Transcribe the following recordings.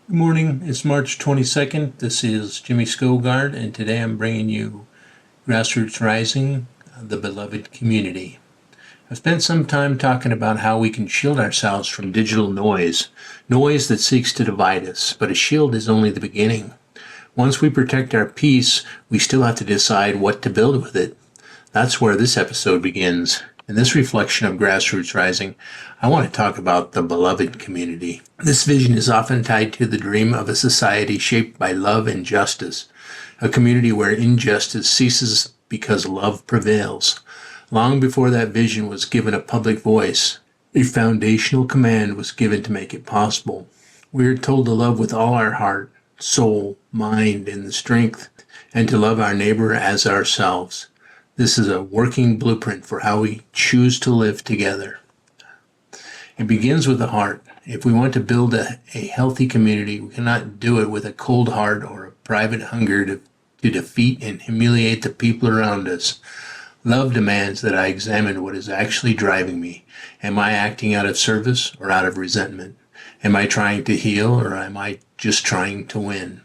Good morning. It's March 22nd. This is Jimmy Skogard, and today I'm bringing you Grassroots Rising, the beloved community. I've spent some time talking about how we can shield ourselves from digital noise that seeks to divide us, but a shield is only the beginning. Once we protect our peace, we still have to decide what to build with it. That's where this episode begins. In this reflection of Grassroots Rising, I want to talk about the beloved community. This vision is often tied to the dream of a society shaped by love and justice, a community where injustice ceases because love prevails. Long before that vision was given a public voice, a foundational command was given to make it possible. We are told to love with all our heart, soul, mind, and the strength, and to love our neighbor as ourselves. This is a working blueprint for how we choose to live together. It begins with the heart. If we want to build a healthy community, we cannot do it with a cold heart or a private hunger to defeat and humiliate the people around us. Love demands that I examine what is actually driving me. Am I acting out of service or out of resentment? Am I trying to heal or am I just trying to win?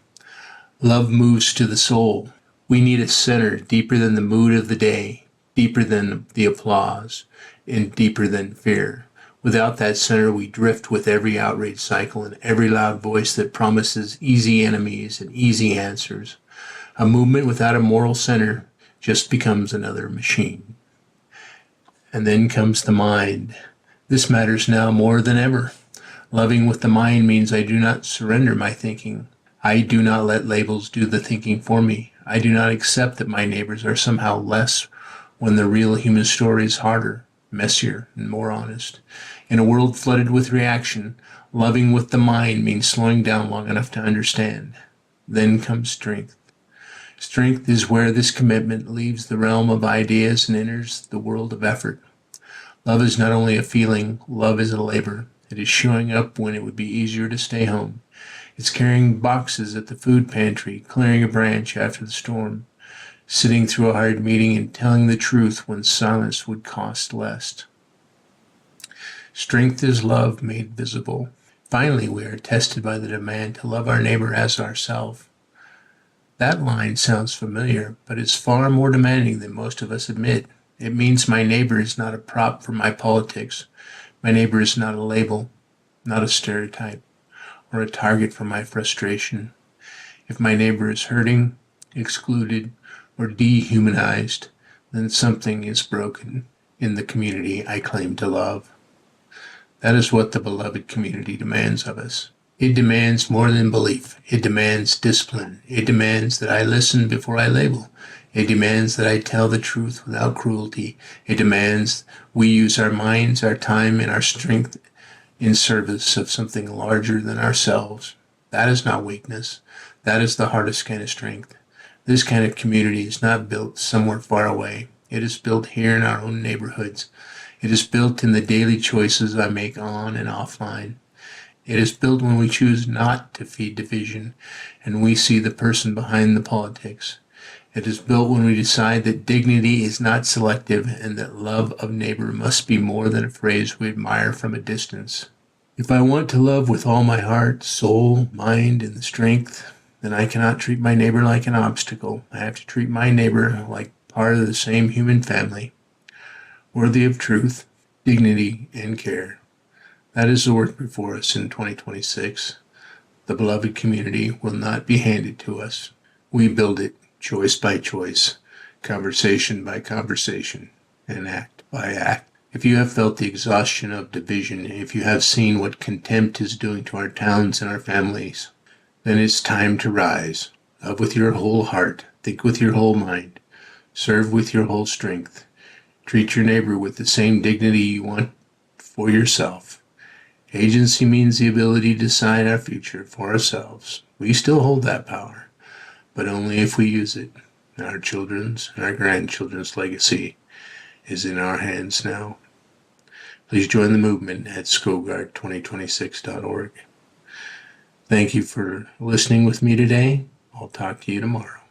Love moves to the soul. We need a center deeper than the mood of the day, deeper than the applause, and deeper than fear. Without that center, we drift with every outrage cycle and every loud voice that promises easy enemies and easy answers. A movement without a moral center just becomes another machine. And then comes the mind. This matters now more than ever. Loving with the mind means I do not surrender my thinking. I do not let labels do the thinking for me. I do not accept that my neighbors are somehow less when the real human story is harder, messier, and more honest. In a world flooded with reaction, loving with the mind means slowing down long enough to understand. Then comes strength. Strength is where this commitment leaves the realm of ideas and enters the world of effort. Love is not only a feeling, love is a labor. It is showing up when it would be easier to stay home. It's carrying boxes at the food pantry, clearing a branch after the storm, sitting through a hard meeting and telling the truth when silence would cost less. Strength is love made visible. Finally, we are tested by the demand to love our neighbor as ourselves. That line sounds familiar, but it's far more demanding than most of us admit. It means my neighbor is not a prop for my politics. My neighbor is not a label, not a stereotype, or a target for my frustration. If my neighbor is hurting, excluded, or dehumanized, then something is broken in the community I claim to love. That is what the beloved community demands of us. It demands more than belief. It demands discipline. It demands that I listen before I label. It demands that I tell the truth without cruelty. It demands we use our minds, our time, and our strength in service of something larger than ourselves. That is not weakness. That is the hardest kind of strength. This kind of community is not built somewhere far away. It is built here in our own neighborhoods. It is built in the daily choices I make on and offline. It is built when we choose not to feed division and we see the person behind the politics. It is built when we decide that dignity is not selective and that love of neighbor must be more than a phrase we admire from a distance. If I want to love with all my heart, soul, mind, and the strength, then I cannot treat my neighbor like an obstacle. I have to treat my neighbor like part of the same human family, worthy of truth, dignity, and care. That is the work before us in 2026. The beloved community will not be handed to us. We build it choice by choice, conversation by conversation, and act by act. If you have felt the exhaustion of division, if you have seen what contempt is doing to our towns and our families, then it's time to rise. Love with your whole heart, think with your whole mind, serve with your whole strength. Treat your neighbor with the same dignity you want for yourself. Agency means the ability to decide our future for ourselves. We still hold that power, but only if we use it. Our children's and our grandchildren's legacy is in our hands now. Please join the movement at skogard2026.org. Thank you for listening with me today. I'll talk to you tomorrow.